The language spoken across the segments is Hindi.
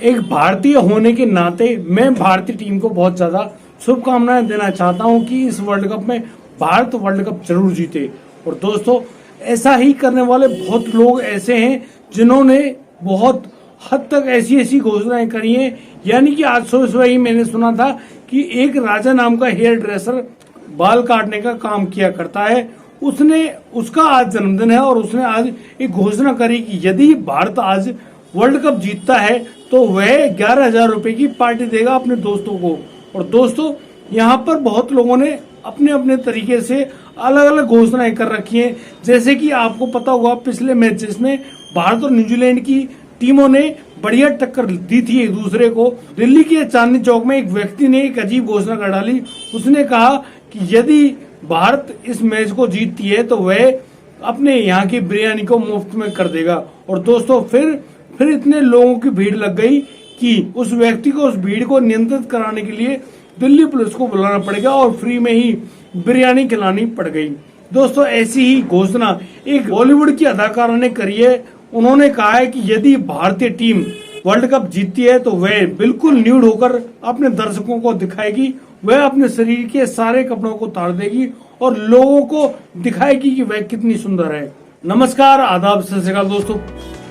एक भारतीय होने के नाते मैं भारतीय टीम को बहुत ज्यादा शुभकामनाएं देना चाहता हूं कि इस वर्ल्ड कप में भारत वर्ल्ड कप जरूर जीते। और दोस्तों, ऐसा ही करने वाले बहुत लोग ऐसे हैं जिन्होंने बहुत हद तक ऐसी ऐसी घोषणाएं करी हैं। यानी कि आज सुबह ही मैंने सुना था कि एक राजा नाम का हेयर ड्रेसर बाल काटने का काम किया करता है, उसका आज जन्मदिन है और उसने आज एक घोषणा करी कि यदि भारत आज वर्ल्ड कप जीतता है तो वह 11,000 रुपए की पार्टी देगा अपने दोस्तों को। और दोस्तों, यहाँ पर बहुत लोगों ने अपने अपने तरीके से अलग अलग घोषणाएं कर रखी हैं। जैसे कि आपको पता होगा पिछले मैचेस में भारत और न्यूजीलैंड की टीमों ने बढ़िया टक्कर दी थी एक दूसरे को। दिल्ली के चांदनी चौक में एक व्यक्ति ने एक अजीब घोषणा कर डाली। उसने कहा कि यदि भारत इस मैच को जीतती है तो वह अपने यहाँ की बिरयानी को मुफ्त में कर देगा। और दोस्तों, फिर इतने लोगों की भीड़ लग गई कि उस व्यक्ति को, उस भीड़ को नियंत्रित कराने के लिए दिल्ली पुलिस को बुलाना पड़ेगा और फ्री में ही बिरयानी खिलानी पड़ गई। दोस्तों, ऐसी ही घोषणा एक बॉलीवुड की अदाकारा ने करी है। उन्होंने कहा है कि यदि भारतीय टीम वर्ल्ड कप जीतती है तो वह बिल्कुल न्यूड होकर अपने दर्शकों को दिखाएगी। वह अपने शरीर के सारे कपड़ों को उतार देगी और लोगों को दिखाएगी कि वह कितनी सुंदर है। नमस्कार, आदाब, सत श्री अकाल दोस्तों,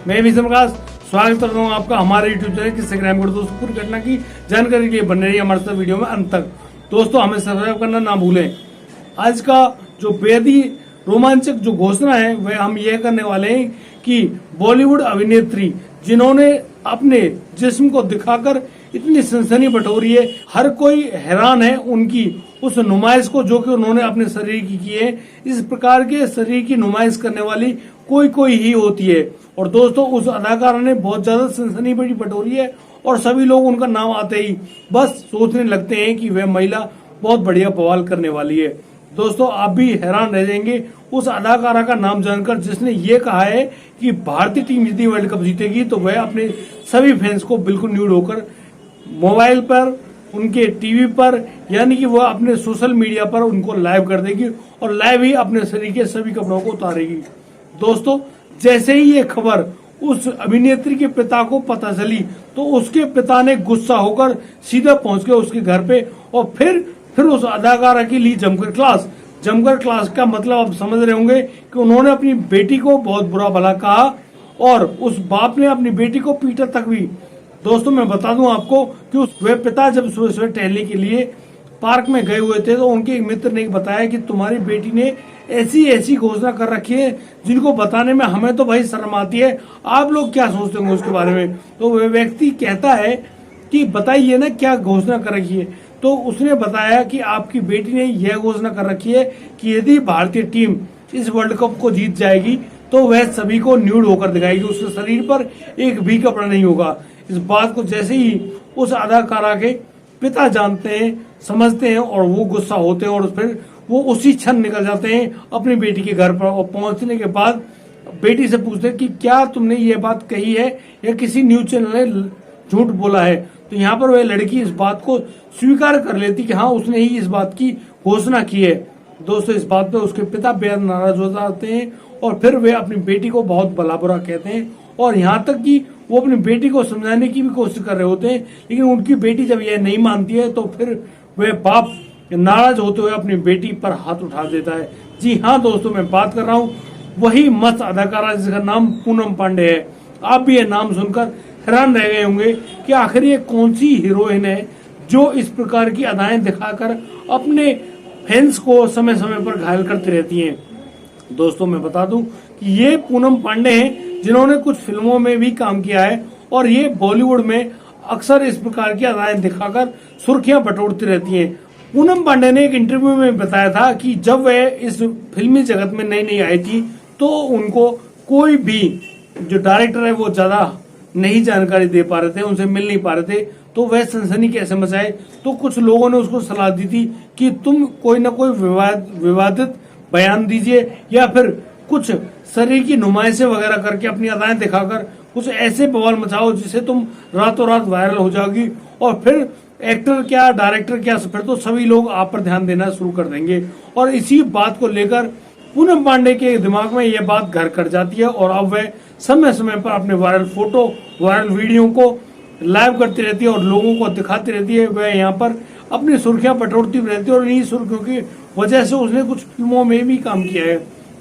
मैं विजय प्रकाश स्वागत करता हूँ आपका हमारे यूट्यूब चैनल इंस्टाग्राम पर। दोस्तों, पूरी घटना की जानकारी के लिए बने रहिए हमारे साथ वीडियो में अंत तक। दोस्तों, हमें सब्सक्राइब करना ना भूलें। आज का जो बेहद ही रोमांचक जो घोषणा है वह हम यह करने वाले हैं कि बॉलीवुड अभिनेत्री जिन्होंने अपने जिस्म को दिखाकर इतनी सनसनी बटोरी है, हर कोई हैरान है उनकी उस नुमाइश को जो कि उन्होंने अपने शरीर की है। इस प्रकार के शरीर की नुमाइश करने वाली कोई ही होती है। और दोस्तों, उस अदाकारा ने बहुत ज्यादा सनसनी बटोरी है और सभी लोग उनका नाम आते ही बस सोचने लगते हैं कि वह महिला बहुत बढ़िया बवाल करने वाली है। दोस्तों, आप भी हैरान रह जाएंगे उस अदाकारा का नाम जानकर जिसने ये कहा है कि भारतीय टीम यदि वर्ल्ड कप जीतेगी तो वह अपने सभी फैंस को बिल्कुल न्यूड होकर मोबाइल पर, उनके टीवी पर, यानी कि वह अपने सोशल मीडिया पर उनको लाइव कर देगी और लाइव ही अपने शरीर के सभी कपड़ों को उतारेगी। दोस्तों, जैसे ही ये खबर उस अभिनेत्री के पिता को पता चली तो उसके पिता ने गुस्सा होकर सीधा पहुंच गए उसके घर पे और फिर उस अदाकारा की ली जमकर क्लास का मतलब आप समझ रहे होंगे कि उन्होंने अपनी बेटी को बहुत बुरा भला कहा और उस बाप ने अपनी बेटी को पीटा तक भी। दोस्तों, मैं बता दूं आपको कि वह पिता जब सुबह टहलने के लिए पार्क में गए हुए थे तो उनके एक मित्र ने बताया कि तुम्हारी बेटी ने ऐसी घोषणा कर रखी है जिनको बताने में हमें तो भाई शर्म आती है, आप लोग क्या सोचते होंगे उसके बारे में। तो वह व्यक्ति कहता है कि बताइए ना क्या घोषणा कर रखी है। तो उसने बताया कि आपकी बेटी ने यह घोषणा कर रखी है कि यदि भारतीय टीम इस वर्ल्ड कप को जीत जाएगी तो वह सभी को न्यूड होकर दिखाएगी, उसके शरीर पर एक भी कपड़ा नहीं होगा। इस बात को जैसे ही उस अदाकारा के पिता जानते हैं, समझते हैं और वो गुस्सा होते हैं और फिर वो उसी क्षण निकल जाते हैं अपनी बेटी के घर पर। और पहुंचने के बाद बेटी से पूछते हैं कि क्या तुमने ये बात कही है या किसी न्यूज चैनल ने झूठ बोला है। तो यहाँ पर वह लड़की इस बात को स्वीकार कर लेती कि हाँ, उसने ही इस बात की घोषणा की है। दोस्तों, इस बात पे उसके पिता बेहद नाराज हो जाते हैं और फिर वे अपनी बेटी को बहुत भला बुरा कहते हैं और यहाँ तक कि वो अपनी बेटी को समझाने की भी कोशिश कर रहे होते हैं, लेकिन उनकी बेटी जब यह नहीं मानती है तो फिर वह बाप नाराज होते हुए अपनी बेटी पर हाथ उठा देता है। जी हाँ दोस्तों, मैं बात कर रहा हूँ वही मस्त अदाकारा जिसका नाम पूनम पांडे है। आप भी ये नाम सुनकर हैरान रह गए होंगे कि आखिर ये कौन सी हीरोइन है जो इस प्रकार की अदाएं दिखाकर अपने फैंस को समय समय पर घायल करती रहती हैं। दोस्तों, मैं बता दूं कि ये पूनम पांडे हैं जिन्होंने कुछ फिल्मों में भी काम किया है और ये बॉलीवुड में अक्सर इस प्रकार की अदाएं दिखाकर सुर्खियां बटोरती रहती हैं। पूनम पांडे ने एक इंटरव्यू में बताया था कि जब वह इस फिल्मी जगत में नई आई थी तो उनको कोई भी जो डायरेक्टर है वो ज्यादा नहीं जानकारी दे पा रहे थे, उनसे मिल नहीं पा रहे थे, तो वह सनसनी कैसे मचाए। तो कुछ लोगों ने उसको सलाह दी थी कि तुम कोई ना कोई विवादित बयान दीजिए या फिर कुछ शरीर की नुमाइशें वगैरह करके अपनी अदाएं दिखाकर कुछ ऐसे बवाल मचाओ जिससे तुम रातों रात वायरल हो जाओगी और फिर एक्टर क्या, डायरेक्टर क्या, फिर तो सभी लोग आप पर ध्यान देना शुरू कर देंगे। और इसी बात को लेकर पूनम पांडे के दिमाग में यह बात घर कर जाती है और अब वह समय समय पर अपने वायरल फोटो, वायरल वीडियो को लाइव करती रहती है और लोगों को दिखाती रहती है। वह यहाँ पर अपनी सुर्खियां बटोरती रहती है और इन्हीं सुर्खियों की वजह से उसने कुछ फिल्मों में भी काम किया है।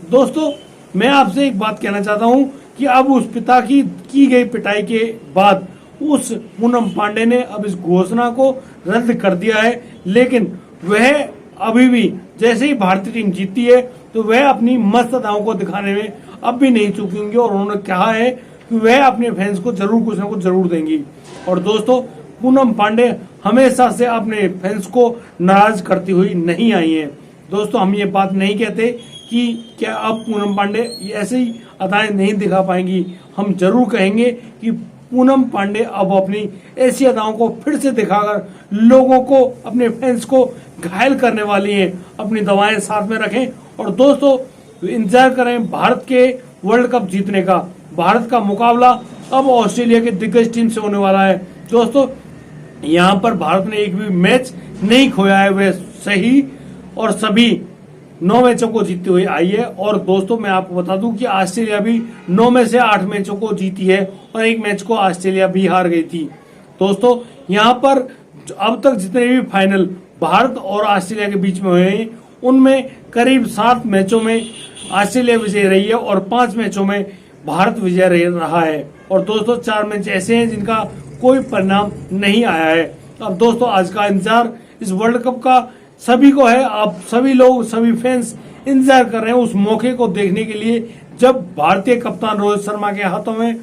दोस्तों, मैं आपसे एक बात कहना चाहता हूं कि अब उस पिता की गई पिटाई के बाद उस पूनम पांडे ने अब इस घोषणा को रद्द कर दिया है, लेकिन वह अभी भी जैसे ही भारतीय टीम जीतती है तो वह अपनी मस्त अदाओं को दिखाने में अब भी नहीं चूकेंगे और उन्होंने कहा है कि वह अपने फैंस को जरूर कुछ ना कुछ जरूर देंगी। और दोस्तों, पूनम पांडे हमेशा से अपने फैंस को नाराज करती हुई नहीं आई है। दोस्तों, हम ये बात नहीं कहते कि क्या अब पूनम पांडे ऐसे ही अदाएं नहीं दिखा पाएंगी। हम जरूर कहेंगे कि पूनम पांडे अब अपनी ऐसी अदाओं को फिर से दिखाकर लोगों को, अपने फैंस को घायल करने वाली हैं। अपनी दवाएं साथ में रखें और दोस्तों इंतजार करें भारत के वर्ल्ड कप जीतने का। भारत का मुकाबला अब ऑस्ट्रेलिया के दिग्गज टीम से होने वाला है। दोस्तों, यहाँ पर भारत ने एक भी मैच नहीं खोया है, वह सही और सभी 9 मैचों को जीतती हुई आई है। और दोस्तों, मैं आपको बता दूं कि ऑस्ट्रेलिया भी 9 में से 8 मैचों को जीती है और एक मैच को ऑस्ट्रेलिया भी हार गई थी। दोस्तों, यहाँ पर अब तक जितने भी फाइनल भारत और ऑस्ट्रेलिया के बीच में हुए हैं उनमें करीब 7 मैचों में ऑस्ट्रेलिया विजय रही है और 5 मैचों में भारत विजय रहा है। और दोस्तों, 4 मैच ऐसे हैं जिनका कोई परिणाम नहीं आया है। अब दोस्तों, आज का इंतजार इस वर्ल्ड कप का सभी को है। आप सभी लोग, सभी फैंस इंतजार कर रहे हैं उस मौके को देखने के लिए जब भारतीय कप्तान रोहित शर्मा के हाथों में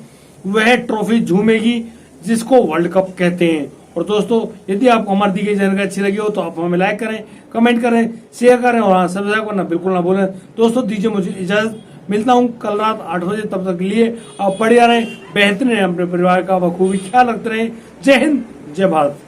वह ट्रॉफी झूमेगी जिसको वर्ल्ड कप कहते हैं। और दोस्तों, यदि आपको हमारी दी गई जानकारी अच्छी लगी हो तो आप हमें लाइक करें, कमेंट करें, शेयर करें और हाँ, सब्सक्राइब करना बिल्कुल ना भूलें। दोस्तों, दीजिए मुझे इजाजत। मिलता हूँ कल रात 8 बजे। तब तक के लिए आप बढ़िया रहें, बेहतरीन रहें, अपने परिवार का बखूबी ख्याल रखते रहें। जय हिंद, जय भारत।